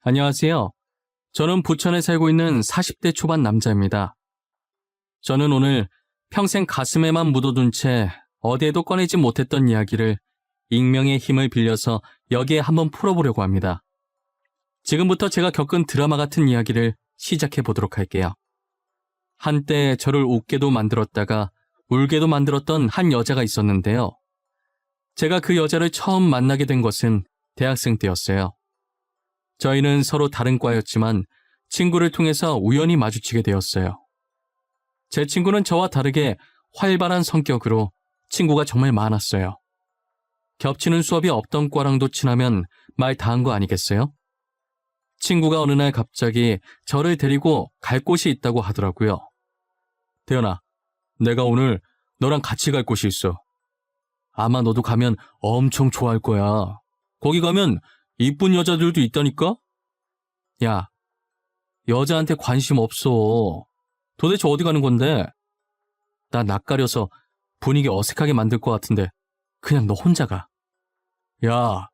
안녕하세요. 저는 부천에 살고 있는 40대 초반 남자입니다. 저는 오늘 평생 가슴에만 묻어둔 채 어디에도 꺼내지 못했던 이야기를 익명의 힘을 빌려서 여기에 한번 풀어보려고 합니다. 지금부터 제가 겪은 드라마 같은 이야기를 시작해 보도록 할게요. 한때 저를 웃게도 만들었다가 울게도 만들었던 한 여자가 있었는데요. 제가 그 여자를 처음 만나게 된 것은 대학생 때였어요. 저희는 서로 다른 과였지만 친구를 통해서 우연히 마주치게 되었어요. 제 친구는 저와 다르게 활발한 성격으로 친구가 정말 많았어요. 겹치는 수업이 없던 과랑도 친하면 말 다한 거 아니겠어요? 친구가 어느 날 갑자기 저를 데리고 갈 곳이 있다고 하더라고요. 대현아, 내가 오늘 너랑 같이 갈 곳이 있어. 아마 너도 가면 엄청 좋아할 거야. 거기 가면 이쁜 여자들도 있다니까? 야, 여자한테 관심 없어. 도대체 어디 가는 건데? 나 낯가려서 분위기 어색하게 만들 것 같은데 그냥 너 혼자 가. 야,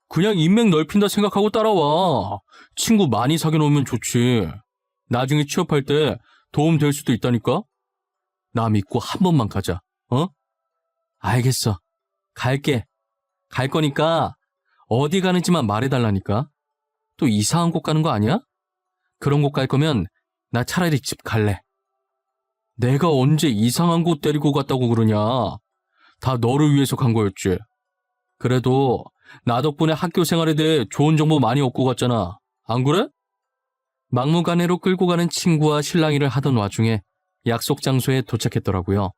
그냥 인맥 넓힌다 생각하고 따라와. 친구 많이 사귀어 놓으면 좋지. 나중에 취업할 때 도움 될 수도 있다니까? 나 믿고 한 번만 가자. 어? 알겠어. 갈게. 갈 거니까 어디 가는지만 말해달라니까. 또 이상한 곳 가는 거 아니야? 그런 곳 갈 거면 나 차라리 집 갈래. 내가 언제 이상한 곳 데리고 갔다고 그러냐. 다 너를 위해서 간 거였지. 그래도 나 덕분에 학교 생활에 대해 좋은 정보 많이 얻고 갔잖아. 안 그래? 막무가내로 끌고 가는 친구와 실랑이를 하던 와중에 약속 장소에 도착했더라고요.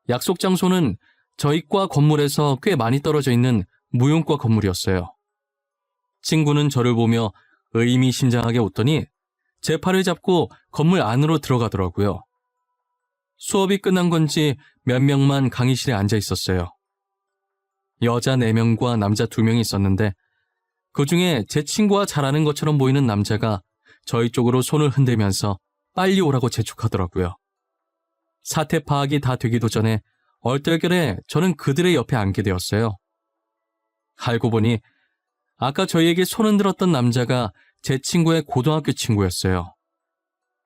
약속 장소는 저희 과 건물에서 꽤 많이 떨어져 있는 무용과 건물이었어요. 친구는 저를 보며 의미심장하게 웃더니 제 팔을 잡고 건물 안으로 들어가더라고요. 수업이 끝난 건지 몇 명만 강의실에 앉아 있었어요. 여자 4명과 남자 2명이 있었는데 그중에 제 친구와 잘 아는 것처럼 보이는 남자가 저희 쪽으로 손을 흔들면서 빨리 오라고 재촉하더라고요. 사태 파악이 다 되기도 전에 얼떨결에 저는 그들의 옆에 앉게 되었어요. 알고 보니 아까 저희에게 손 흔들었던 남자가 제 친구의 고등학교 친구였어요.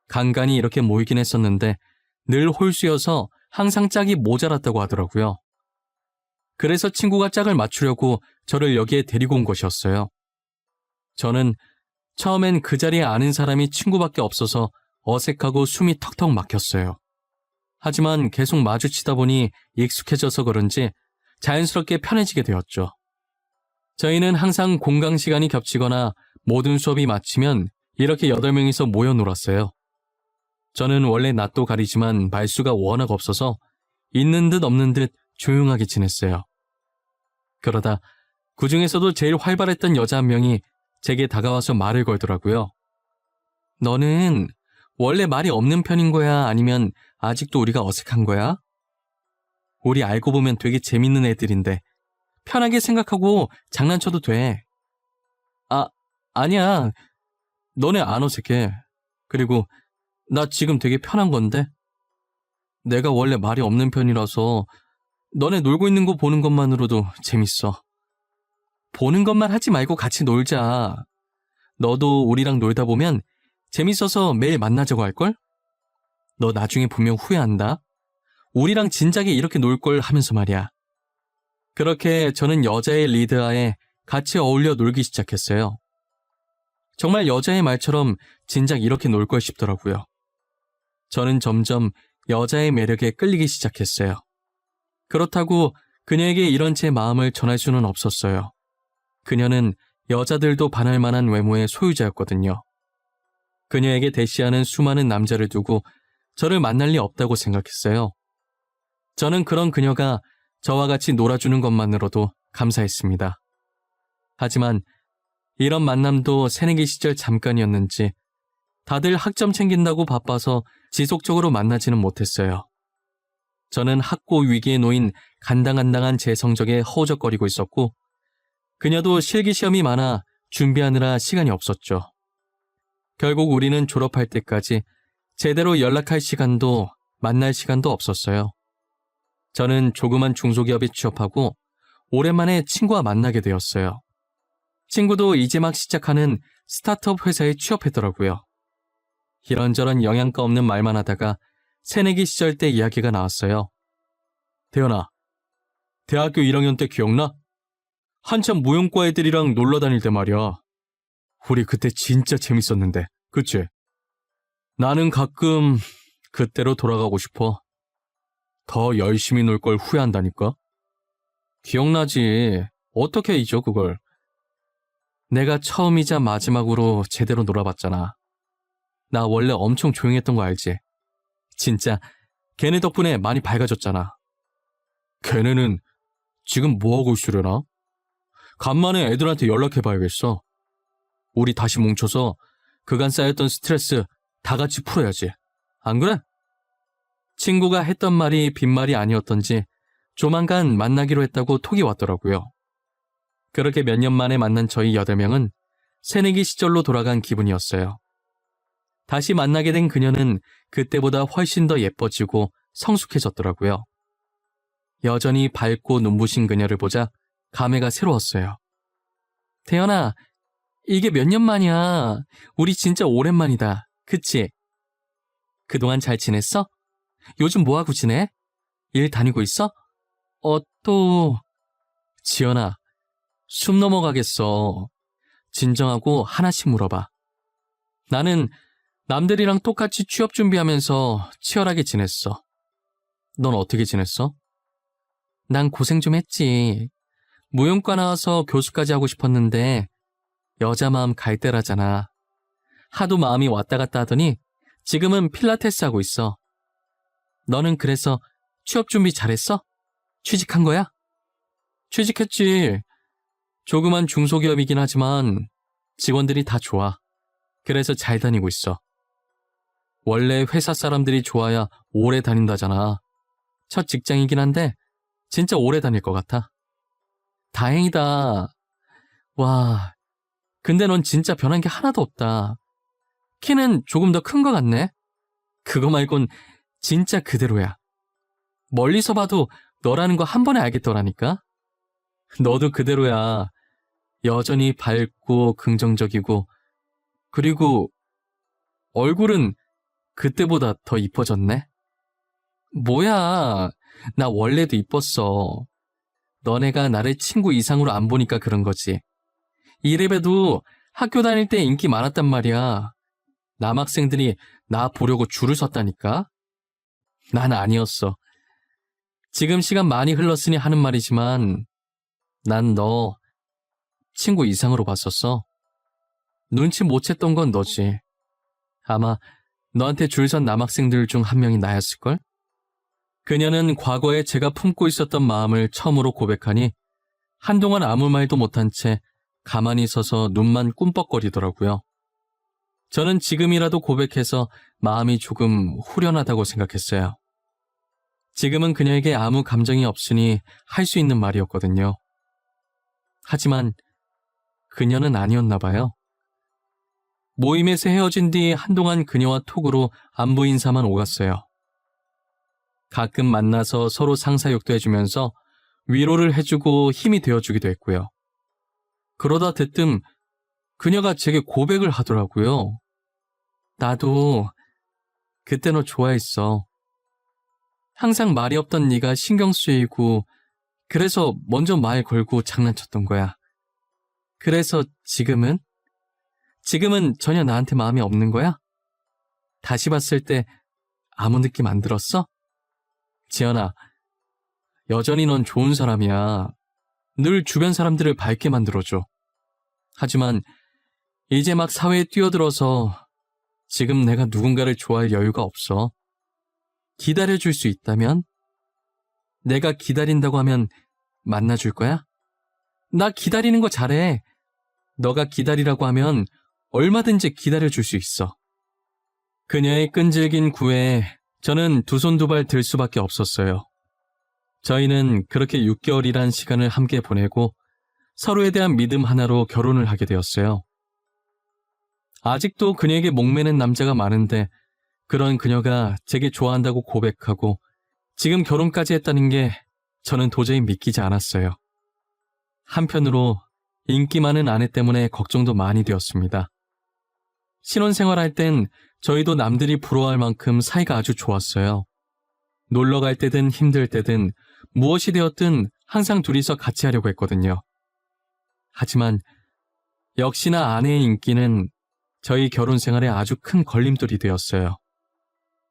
간간히 이렇게 모이긴 했었는데 늘 홀수여서 항상 짝이 모자랐다고 하더라고요. 그래서 친구가 짝을 맞추려고 저를 여기에 데리고 온 것이었어요. 저는 처음엔 그 자리에 아는 사람이 친구밖에 없어서 어색하고 숨이 턱턱 막혔어요. 하지만 계속 마주치다 보니 익숙해져서 그런지 자연스럽게 편해지게 되었죠. 저희는 항상 공강 시간이 겹치거나 모든 수업이 마치면 이렇게 8명이서 모여 놀았어요. 저는 원래 낯도 가리지만 말수가 워낙 없어서 있는 듯 없는 듯 조용하게 지냈어요. 그러다 그 중에서도 제일 활발했던 여자 한 명이 제게 다가와서 말을 걸더라고요. 너는 원래 말이 없는 편인 거야? 아니면 아직도 우리가 어색한 거야? 우리 알고 보면 되게 재밌는 애들인데 편하게 생각하고 장난쳐도 돼. 아니야. 너네 안 어색해. 그리고 나 지금 되게 편한 건데? 내가 원래 말이 없는 편이라서 너네 놀고 있는 거 보는 것만으로도 재밌어. 보는 것만 하지 말고 같이 놀자. 너도 우리랑 놀다 보면 재밌어서 매일 만나자고 할걸? 너 나중에 분명 후회한다. 우리랑 진작에 이렇게 놀 걸 하면서 말이야. 그렇게 저는 여자의 리드하에 같이 어울려 놀기 시작했어요. 정말 여자의 말처럼 진작 이렇게 놀 걸 싶더라고요. 저는 점점 여자의 매력에 끌리기 시작했어요. 그렇다고 그녀에게 이런 제 마음을 전할 수는 없었어요. 그녀는 여자들도 반할 만한 외모의 소유자였거든요. 그녀에게 대시하는 수많은 남자를 두고 저를 만날 리 없다고 생각했어요. 저는 그런 그녀가 저와 같이 놀아주는 것만으로도 감사했습니다. 하지만 이런 만남도 새내기 시절 잠깐이었는지 다들 학점 챙긴다고 바빠서 지속적으로 만나지는 못했어요. 저는 학고 위기에 놓인 간당간당한 제 성적에 허우적거리고 있었고 그녀도 실기시험이 많아 준비하느라 시간이 없었죠. 결국 우리는 졸업할 때까지 제대로 연락할 시간도 만날 시간도 없었어요. 저는 조그만 중소기업에 취업하고 오랜만에 친구와 만나게 되었어요. 친구도 이제 막 시작하는 스타트업 회사에 취업했더라고요. 이런저런 영양가 없는 말만 하다가 새내기 시절 때 이야기가 나왔어요. 태연아, 대학교 1학년 때 기억나? 한참 무용과 애들이랑 놀러 다닐 때 말이야. 우리 그때 진짜 재밌었는데, 그치? 나는 가끔 그때로 돌아가고 싶어. 더 열심히 놀 걸 후회한다니까? 기억나지? 어떻게 잊어, 그걸? 내가 처음이자 마지막으로 제대로 놀아봤잖아. 나 원래 엄청 조용했던 거 알지? 진짜 걔네 덕분에 많이 밝아졌잖아. 걔네는 지금 뭐하고 있으려나? 간만에 애들한테 연락해봐야겠어. 우리 다시 뭉쳐서 그간 쌓였던 스트레스 다 같이 풀어야지. 안 그래? 친구가 했던 말이 빈말이 아니었던지 조만간 만나기로 했다고 톡이 왔더라고요. 그렇게 몇 년 만에 만난 저희 8명은 새내기 시절로 돌아간 기분이었어요. 다시 만나게 된 그녀는 그때보다 훨씬 더 예뻐지고 성숙해졌더라고요. 여전히 밝고 눈부신 그녀를 보자 감회가 새로웠어요. 태연아, 이게 몇 년 만이야. 우리 진짜 오랜만이다. 그치? 그동안 잘 지냈어? 요즘 뭐하고 지내? 일 다니고 있어? 또... 지연아, 숨 넘어가겠어. 진정하고 하나씩 물어봐. 나는 남들이랑 똑같이 취업 준비하면서 치열하게 지냈어. 넌 어떻게 지냈어? 난 고생 좀 했지. 무용과 나와서 교수까지 하고 싶었는데 여자 마음 갈대라잖아. 하도 마음이 왔다 갔다 하더니 지금은 필라테스 하고 있어. 너는 그래서 취업 준비 잘했어? 취직한 거야? 취직했지. 조그만 중소기업이긴 하지만 직원들이 다 좋아. 그래서 잘 다니고 있어. 원래 회사 사람들이 좋아야 오래 다닌다잖아. 첫 직장이긴 한데 진짜 오래 다닐 것 같아. 다행이다. 와, 근데 넌 진짜 변한 게 하나도 없다. 키는 조금 더 큰 것 같네. 그거 말곤 진짜 그대로야. 멀리서 봐도 너라는 거 한 번에 알겠더라니까. 너도 그대로야. 여전히 밝고 긍정적이고 그리고 얼굴은 그때보다 더 이뻐졌네. 뭐야, 나 원래도 이뻤어. 너네가 나를 친구 이상으로 안 보니까 그런 거지. 이래봬도 학교 다닐 때 인기 많았단 말이야. 남학생들이 나 보려고 줄을 섰다니까. 난 아니었어. 지금 시간 많이 흘렀으니 하는 말이지만 난 너 친구 이상으로 봤었어. 눈치 못 챘던 건 너지. 아마 너한테 줄 선 남학생들 중 한 명이 나였을걸? 그녀는 과거에 제가 품고 있었던 마음을 처음으로 고백하니 한동안 아무 말도 못한 채 가만히 서서 눈만 꿈뻑거리더라고요. 저는 지금이라도 고백해서 마음이 조금 후련하다고 생각했어요. 지금은 그녀에게 아무 감정이 없으니 할 수 있는 말이었거든요. 하지만 그녀는 아니었나 봐요. 모임에서 헤어진 뒤 한동안 그녀와 톡으로 안부 인사만 오갔어요. 가끔 만나서 서로 상사욕도 해주면서 위로를 해주고 힘이 되어주기도 했고요. 그러다 대뜸 그녀가 제게 고백을 하더라고요. 나도 그때 너 좋아했어. 항상 말이 없던 네가 신경 쓰이고 그래서 먼저 말 걸고 장난쳤던 거야. 그래서 지금은 전혀 나한테 마음이 없는 거야? 다시 봤을 때 아무 느낌 안 들었어? 지연아, 여전히 넌 좋은 사람이야. 늘 주변 사람들을 밝게 만들어줘. 하지만 이제 막 사회에 뛰어들어서 지금 내가 누군가를 좋아할 여유가 없어. 기다려줄 수 있다면? 내가 기다린다고 하면 만나줄 거야? 나 기다리는 거 잘해. 너가 기다리라고 하면 얼마든지 기다려줄 수 있어. 그녀의 끈질긴 구애에 저는 두 손 두 발 들 수밖에 없었어요. 저희는 그렇게 6개월이란 시간을 함께 보내고 서로에 대한 믿음 하나로 결혼을 하게 되었어요. 아직도 그녀에게 목매는 남자가 많은데 그런 그녀가 제게 좋아한다고 고백하고 지금 결혼까지 했다는 게 저는 도저히 믿기지 않았어요. 한편으로 인기 많은 아내 때문에 걱정도 많이 되었습니다. 신혼생활할 땐 저희도 남들이 부러워할 만큼 사이가 아주 좋았어요. 놀러 갈 때든 힘들 때든 무엇이 되었든 항상 둘이서 같이 하려고 했거든요. 하지만 역시나 아내의 인기는 저희 결혼 생활에 아주 큰 걸림돌이 되었어요.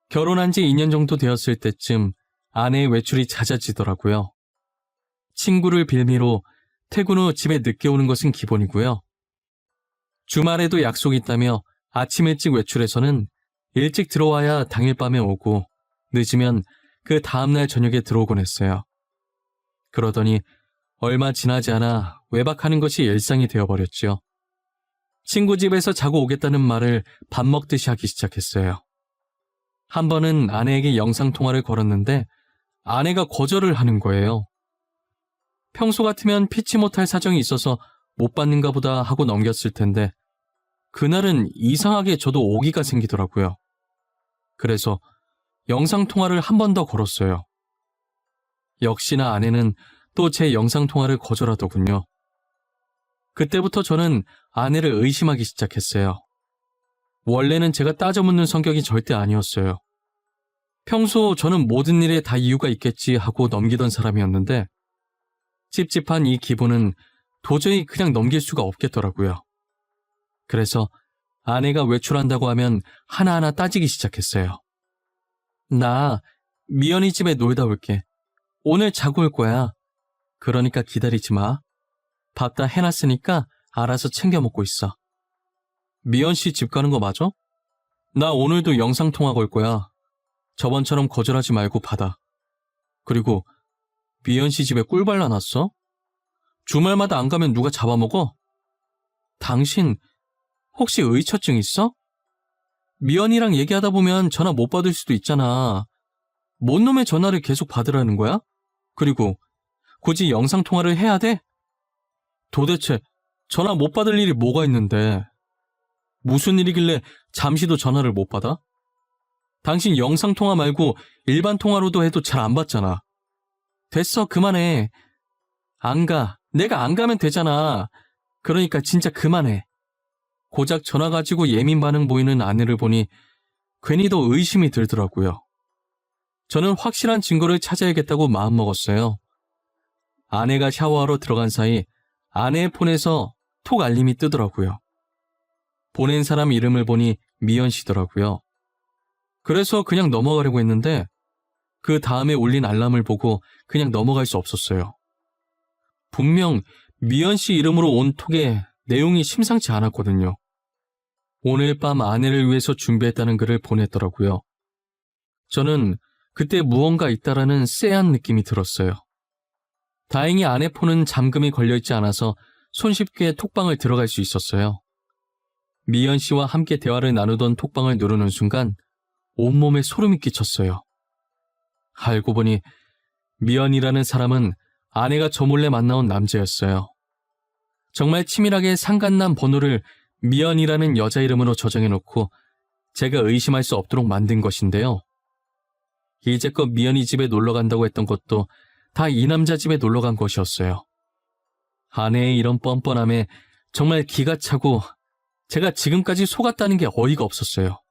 결혼한 지 2년 정도 되었을 때쯤 아내의 외출이 잦아지더라고요. 친구를 빌미로 퇴근 후 집에 늦게 오는 것은 기본이고요. 주말에도 약속이 있다며 아침 일찍 외출해서는 일찍 들어와야 당일 밤에 오고 늦으면 그 다음날 저녁에 들어오곤 했어요. 그러더니 얼마 지나지 않아 외박하는 것이 일상이 되어버렸지요. 친구 집에서 자고 오겠다는 말을 밥 먹듯이 하기 시작했어요. 한 번은 아내에게 영상통화를 걸었는데 아내가 거절을 하는 거예요. 평소 같으면 피치 못할 사정이 있어서 못 받는가 보다 하고 넘겼을 텐데 그날은 이상하게 저도 오기가 생기더라고요. 그래서 영상통화를 한 번 더 걸었어요. 역시나 아내는 또 제 영상통화를 거절하더군요. 그때부터 저는 아내를 의심하기 시작했어요. 원래는 제가 따져묻는 성격이 절대 아니었어요. 평소 저는 모든 일에 다 이유가 있겠지 하고 넘기던 사람이었는데 찝찝한 이 기분은 도저히 그냥 넘길 수가 없겠더라고요. 그래서 아내가 외출한다고 하면 하나하나 따지기 시작했어요. 나 미연이 집에 놀다 올게. 오늘 자고 올 거야. 그러니까 기다리지 마. 밥 다 해놨으니까 알아서 챙겨 먹고 있어. 미연 씨 집 가는 거 맞아? 나 오늘도 영상통화 걸 거야. 저번처럼 거절하지 말고 받아. 그리고 미연 씨 집에 꿀 발라놨어? 주말마다 안 가면 누가 잡아먹어? 당신 혹시 의처증 있어? 미연이랑 얘기하다 보면 전화 못 받을 수도 있잖아. 뭔 놈의 전화를 계속 받으라는 거야? 그리고 굳이 영상통화를 해야 돼? 도대체 전화 못 받을 일이 뭐가 있는데? 무슨 일이길래 잠시도 전화를 못 받아? 당신 영상통화 말고 일반 통화로도 해도 잘 안 받잖아. 됐어, 그만해. 안 가. 내가 안 가면 되잖아. 그러니까 진짜 그만해. 고작 전화 가지고 예민 반응 보이는 아내를 보니 괜히 더 의심이 들더라고요. 저는 확실한 증거를 찾아야겠다고 마음먹었어요. 아내가 샤워하러 들어간 사이 아내의 폰에서 톡 알림이 뜨더라고요. 보낸 사람 이름을 보니 미연 씨더라고요. 그래서 그냥 넘어가려고 했는데 그 다음에 울린 알람을 보고 그냥 넘어갈 수 없었어요. 분명 미연 씨 이름으로 온 톡에 내용이 심상치 않았거든요. 오늘 밤 아내를 위해서 준비했다는 글을 보냈더라고요. 저는 그때 무언가 있다라는 쎄한 느낌이 들었어요. 다행히 아내 폰은 잠금이 걸려있지 않아서 손쉽게 톡방을 들어갈 수 있었어요. 미연 씨와 함께 대화를 나누던 톡방을 누르는 순간 온몸에 소름이 끼쳤어요. 알고 보니 미연이라는 사람은 아내가 저 몰래 만나온 남자였어요. 정말 치밀하게 상간남 번호를 미연이라는 여자 이름으로 저장해놓고 제가 의심할 수 없도록 만든 것인데요. 이제껏 미연이 집에 놀러간다고 했던 것도 다 이 남자 집에 놀러간 것이었어요. 아내의 이런 뻔뻔함에 정말 기가 차고 제가 지금까지 속았다는 게 어이가 없었어요.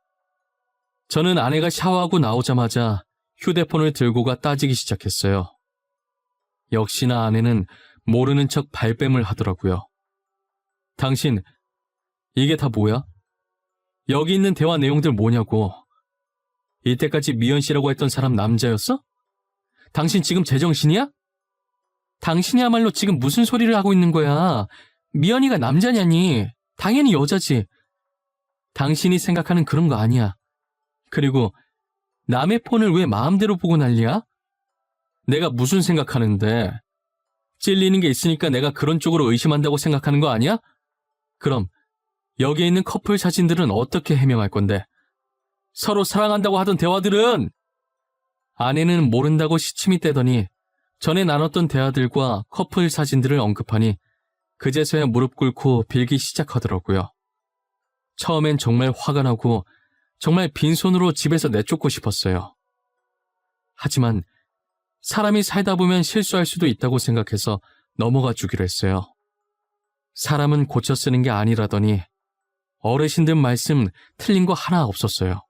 저는 아내가 샤워하고 나오자마자 휴대폰을 들고가 따지기 시작했어요. 역시나 아내는 모르는 척 발뺌을 하더라고요. 당신, 이게 다 뭐야? 여기 있는 대화 내용들 뭐냐고. 이때까지 미연 씨라고 했던 사람 남자였어? 당신 지금 제정신이야? 당신이야말로 지금 무슨 소리를 하고 있는 거야? 미연이가 남자냐니? 당연히 여자지. 당신이 생각하는 그런 거 아니야. 그리고 남의 폰을 왜 마음대로 보고 난리야? 내가 무슨 생각하는데? 찔리는 게 있으니까 내가 그런 쪽으로 의심한다고 생각하는 거 아니야? 그럼 여기에 있는 커플 사진들은 어떻게 해명할 건데? 서로 사랑한다고 하던 대화들은? 아내는 모른다고 시침이 떼더니 전에 나눴던 대화들과 커플 사진들을 언급하니 그제서야 무릎 꿇고 빌기 시작하더라고요. 처음엔 정말 화가 나고 정말 빈손으로 집에서 내쫓고 싶었어요. 하지만 사람이 살다 보면 실수할 수도 있다고 생각해서 넘어가 주기로 했어요. 사람은 고쳐 쓰는 게 아니라더니 어르신들 말씀 틀린 거 하나 없었어요.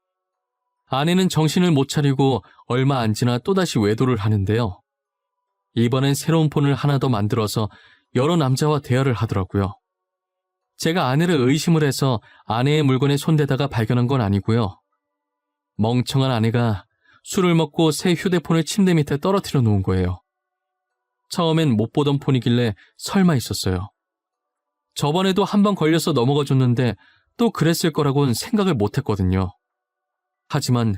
아내는 정신을 못 차리고 얼마 안 지나 또다시 외도를 하는데요. 이번엔 새로운 폰을 하나 더 만들어서 여러 남자와 대화를 하더라고요. 제가 아내를 의심을 해서 아내의 물건에 손대다가 발견한 건 아니고요. 멍청한 아내가 술을 먹고 새 휴대폰을 침대 밑에 떨어뜨려 놓은 거예요. 처음엔 못 보던 폰이길래 설마 있었어요. 저번에도 한 번 걸려서 넘어가 줬는데 또 그랬을 거라고는 생각을 못 했거든요. 하지만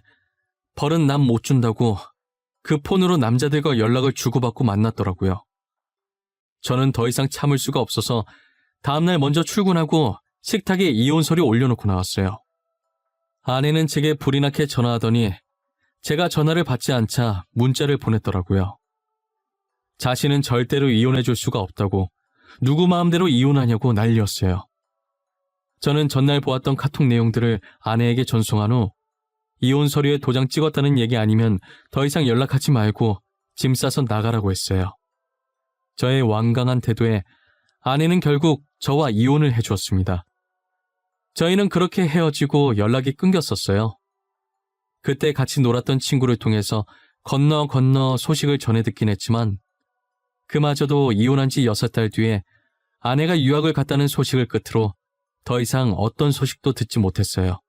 벌은 남 못 준다고 그 폰으로 남자들과 연락을 주고받고 만났더라고요. 저는 더 이상 참을 수가 없어서 다음날 먼저 출근하고 식탁에 이혼서류 올려놓고 나왔어요. 아내는 제게 불이 나게 전화하더니 제가 전화를 받지 않자 문자를 보냈더라고요. 자신은 절대로 이혼해줄 수가 없다고, 누구 마음대로 이혼하냐고 난리였어요. 저는 전날 보았던 카톡 내용들을 아내에게 전송한 후 이혼 서류에 도장 찍었다는 얘기 아니면 더 이상 연락하지 말고 짐 싸서 나가라고 했어요. 저의 완강한 태도에 아내는 결국 저와 이혼을 해주었습니다. 저희는 그렇게 헤어지고 연락이 끊겼었어요. 그때 같이 놀았던 친구를 통해서 건너 소식을 전해 듣긴 했지만 그마저도 이혼한 지 6달 뒤에 아내가 유학을 갔다는 소식을 끝으로 더 이상 어떤 소식도 듣지 못했어요.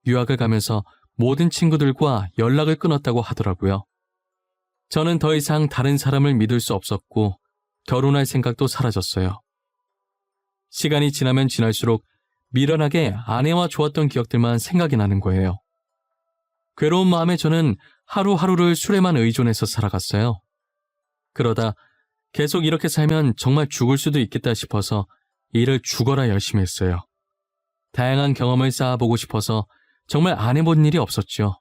유학을 가면서 모든 친구들과 연락을 끊었다고 하더라고요. 저는 더 이상 다른 사람을 믿을 수 없었고 결혼할 생각도 사라졌어요. 시간이 지나면 지날수록 미련하게 아내와 좋았던 기억들만 생각이 나는 거예요. 괴로운 마음에 저는 하루하루를 술에만 의존해서 살아갔어요. 그러다 계속 이렇게 살면 정말 죽을 수도 있겠다 싶어서 일을 죽어라 열심히 했어요. 다양한 경험을 쌓아보고 싶어서 정말 안 해본 일이 없었죠.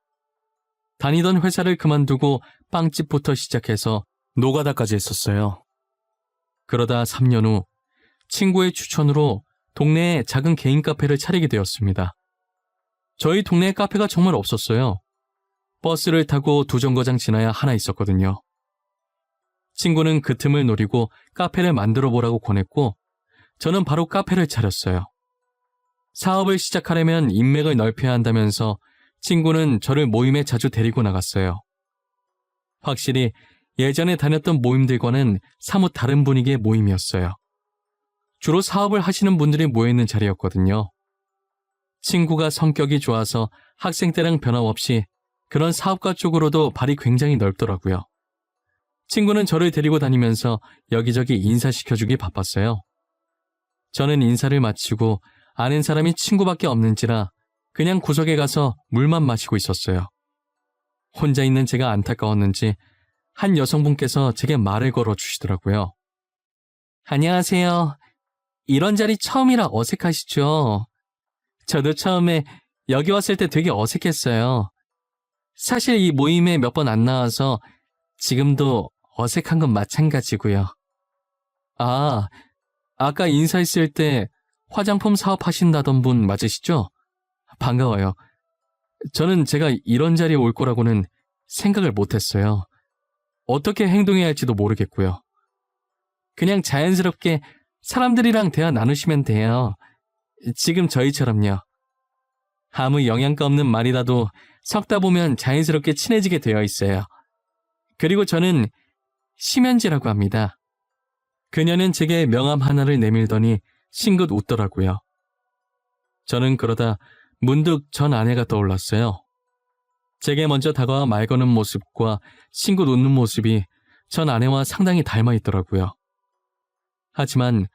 다니던 회사를 그만두고 빵집부터 시작해서 노가다까지 했었어요. 그러다 3년 후 친구의 추천으로 동네에 작은 개인 카페를 차리게 되었습니다. 저희 동네에 카페가 정말 없었어요. 버스를 타고 2정거장 지나야 하나 있었거든요. 친구는 그 틈을 노리고 카페를 만들어 보라고 권했고 저는 바로 카페를 차렸어요. 사업을 시작하려면 인맥을 넓혀야 한다면서 친구는 저를 모임에 자주 데리고 나갔어요. 확실히 예전에 다녔던 모임들과는 사뭇 다른 분위기의 모임이었어요. 주로 사업을 하시는 분들이 모여있는 자리였거든요. 친구가 성격이 좋아서 학생 때랑 변함없이 그런 사업가 쪽으로도 발이 굉장히 넓더라고요. 친구는 저를 데리고 다니면서 여기저기 인사시켜주기 바빴어요. 저는 인사를 마치고 아는 사람이 친구밖에 없는지라 그냥 구석에 가서 물만 마시고 있었어요. 혼자 있는 제가 안타까웠는지 한 여성분께서 제게 말을 걸어주시더라고요. 안녕하세요. 이런 자리 처음이라 어색하시죠? 저도 처음에 여기 왔을 때 되게 어색했어요. 사실 이 모임에 몇 번 안 나와서 지금도 어색한 건 마찬가지고요. 아, 아까 인사했을 때 화장품 사업하신다던 분 맞으시죠? 반가워요. 저는 제가 이런 자리에 올 거라고는 생각을 못했어요. 어떻게 행동해야 할지도 모르겠고요. 그냥 자연스럽게 사람들이랑 대화 나누시면 돼요. 지금 저희처럼요. 아무 영양가 없는 말이라도 섞다 보면 자연스럽게 친해지게 되어 있어요. 그리고 저는 심연지라고 합니다. 그녀는 제게 명함 하나를 내밀더니 싱긋 웃더라고요. 저는 그러다 문득 전 아내가 떠올랐어요. 제게 먼저 다가와 말 거는 모습과 싱긋 웃는 모습이 전 아내와 상당히 닮아 있더라고요. 하지만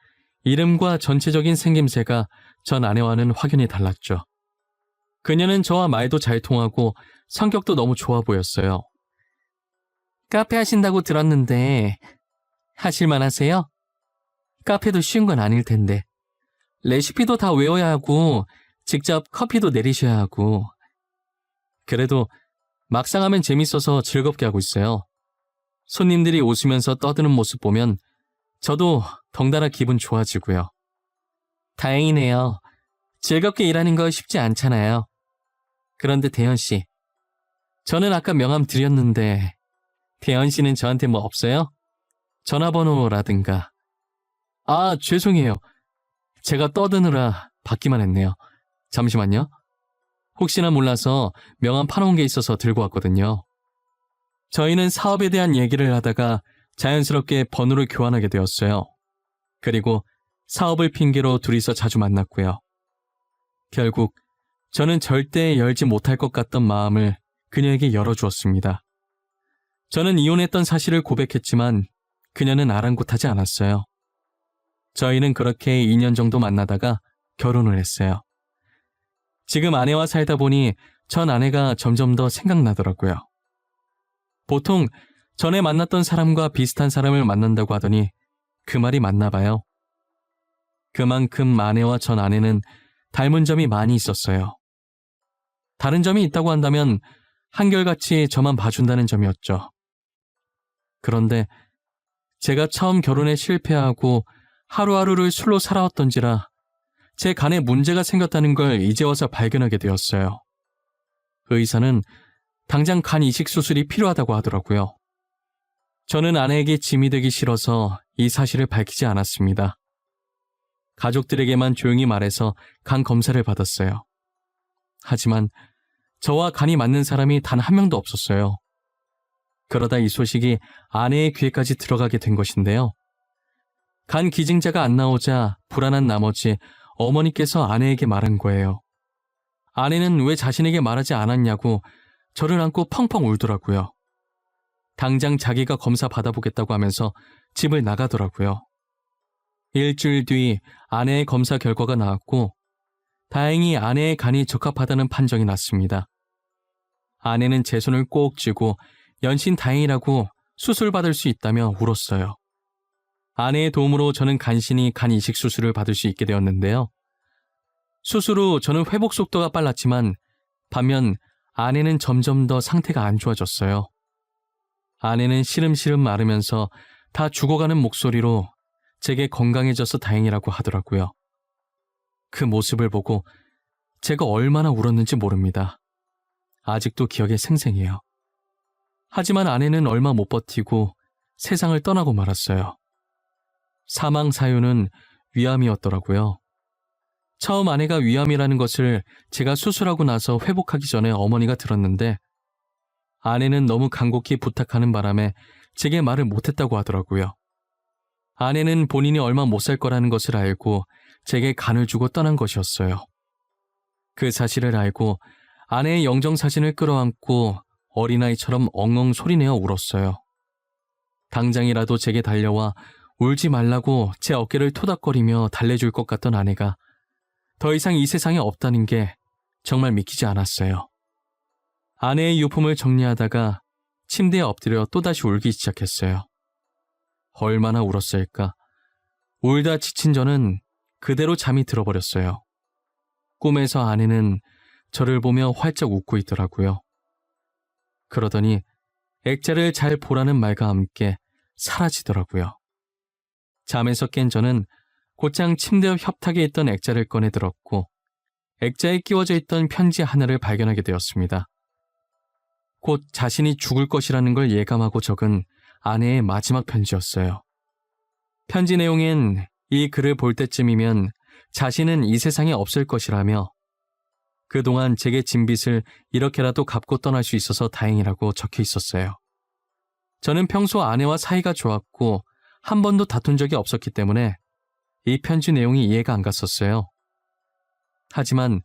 이름과 전체적인 생김새가 전 아내와는 확연히 달랐죠. 그녀는 저와 말도 잘 통하고 성격도 너무 좋아 보였어요. 카페 하신다고 들었는데 하실만 하세요? 카페도 쉬운 건 아닐 텐데. 레시피도 다 외워야 하고 직접 커피도 내리셔야 하고. 그래도 막상 하면 재밌어서 즐겁게 하고 있어요. 손님들이 웃으면서 떠드는 모습 보면 저도 덩달아 기분 좋아지고요. 다행이네요. 즐겁게 일하는 거 쉽지 않잖아요. 그런데 대현 씨, 저는 아까 명함 드렸는데 대현 씨는 저한테 뭐 없어요? 전화번호라든가. 아, 죄송해요. 제가 떠드느라 받기만 했네요. 잠시만요. 혹시나 몰라서 명함 파놓은 게 있어서 들고 왔거든요. 저희는 사업에 대한 얘기를 하다가 자연스럽게 번호를 교환하게 되었어요. 그리고 사업을 핑계로 둘이서 자주 만났고요. 결국 저는 절대 열지 못할 것 같던 마음을 그녀에게 열어주었습니다. 저는 이혼했던 사실을 고백했지만 그녀는 아랑곳하지 않았어요. 저희는 그렇게 2년 정도 만나다가 결혼을 했어요. 지금 아내와 살다 보니 전 아내가 점점 더 생각나더라고요. 보통 전에 만났던 사람과 비슷한 사람을 만난다고 하더니 그 말이 맞나 봐요. 그만큼 아내와 전 아내는 닮은 점이 많이 있었어요. 다른 점이 있다고 한다면 한결같이 저만 봐준다는 점이었죠. 그런데 제가 처음 결혼에 실패하고 하루하루를 술로 살아왔던지라 제 간에 문제가 생겼다는 걸 이제 와서 발견하게 되었어요. 의사는 당장 간 이식 수술이 필요하다고 하더라고요. 저는 아내에게 짐이 되기 싫어서 이 사실을 밝히지 않았습니다. 가족들에게만 조용히 말해서 간 검사를 받았어요. 하지만 저와 간이 맞는 사람이 단 한 명도 없었어요. 그러다 이 소식이 아내의 귀에까지 들어가게 된 것인데요. 간 기증자가 안 나오자 불안한 나머지 어머니께서 아내에게 말한 거예요. 아내는 왜 자신에게 말하지 않았냐고 저를 안고 펑펑 울더라고요. 당장 자기가 검사 받아보겠다고 하면서 집을 나가더라고요. 일주일 뒤 아내의 검사 결과가 나왔고 다행히 아내의 간이 적합하다는 판정이 났습니다. 아내는 제 손을 꼭 쥐고 연신 다행이라고 수술 받을 수 있다며 울었어요. 아내의 도움으로 저는 간신히 간 이식 수술을 받을 수 있게 되었는데요. 수술 후 저는 회복 속도가 빨랐지만 반면 아내는 점점 더 상태가 안 좋아졌어요. 아내는 시름시름 마르면서 다 죽어가는 목소리로 제게 건강해져서 다행이라고 하더라고요. 그 모습을 보고 제가 얼마나 울었는지 모릅니다. 아직도 기억에 생생해요. 하지만 아내는 얼마 못 버티고 세상을 떠나고 말았어요. 사망 사유는 위암이었더라고요. 처음 아내가 위암이라는 것을 제가 수술하고 나서 회복하기 전에 어머니가 들었는데 아내는 너무 간곡히 부탁하는 바람에 제게 말을 못했다고 하더라고요. 아내는 본인이 얼마 못 살 거라는 것을 알고 제게 간을 주고 떠난 것이었어요. 그 사실을 알고 아내의 영정사진을 끌어안고 어린아이처럼 엉엉 소리내어 울었어요. 당장이라도 제게 달려와 울지 말라고 제 어깨를 토닥거리며 달래줄 것 같던 아내가 더 이상 이 세상에 없다는 게 정말 믿기지 않았어요. 아내의 유품을 정리하다가 침대에 엎드려 또다시 울기 시작했어요. 얼마나 울었을까. 울다 지친 저는 그대로 잠이 들어버렸어요. 꿈에서 아내는 저를 보며 활짝 웃고 있더라고요. 그러더니 액자를 잘 보라는 말과 함께 사라지더라고요. 잠에서 깬 저는 곧장 침대 옆 협탁에 있던 액자를 꺼내 들었고 액자에 끼워져 있던 편지 하나를 발견하게 되었습니다. 곧 자신이 죽을 것이라는 걸 예감하고 적은 아내의 마지막 편지였어요. 편지 내용엔 이 글을 볼 때쯤이면 자신은 이 세상에 없을 것이라며 그동안 제게 진 빚을 이렇게라도 갚고 떠날 수 있어서 다행이라고 적혀 있었어요. 저는 평소 아내와 사이가 좋았고 한 번도 다툰 적이 없었기 때문에 이 편지 내용이 이해가 안 갔었어요. 하지만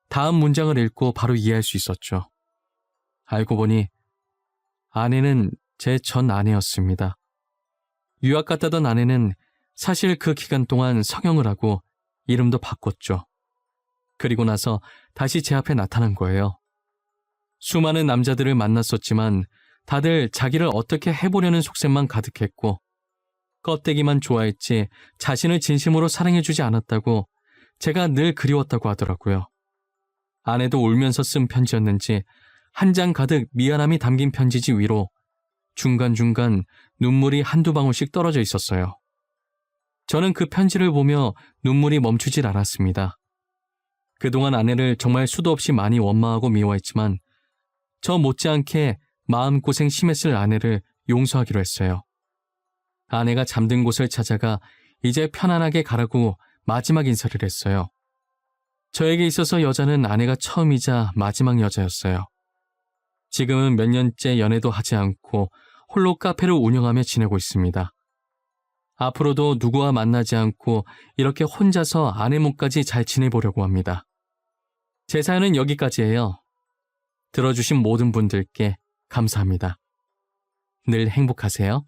다음 문장을 읽고 바로 이해할 수 있었죠. 알고 보니 아내는 제 전 아내였습니다. 유학 갔다던 아내는 사실 그 기간 동안 성형을 하고 이름도 바꿨죠. 그리고 나서 다시 제 앞에 나타난 거예요. 수많은 남자들을 만났었지만 다들 자기를 어떻게 해보려는 속셈만 가득했고 껍데기만 좋아했지 자신을 진심으로 사랑해주지 않았다고 제가 늘 그리웠다고 하더라고요. 아내도 울면서 쓴 편지였는지 한 장 가득 미안함이 담긴 편지지 위로 중간중간 눈물이 한두 방울씩 떨어져 있었어요. 저는 그 편지를 보며 눈물이 멈추질 않았습니다. 그동안 아내를 정말 수도 없이 많이 원망하고 미워했지만 저 못지않게 마음고생 심했을 아내를 용서하기로 했어요. 아내가 잠든 곳을 찾아가 이제 편안하게 가라고 마지막 인사를 했어요. 저에게 있어서 여자는 아내가 처음이자 마지막 여자였어요. 지금은 몇 년째 연애도 하지 않고 홀로 카페를 운영하며 지내고 있습니다. 앞으로도 누구와 만나지 않고 이렇게 혼자서 아내 몸까지 잘 지내보려고 합니다. 제 사연은 여기까지예요. 들어주신 모든 분들께 감사합니다. 늘 행복하세요.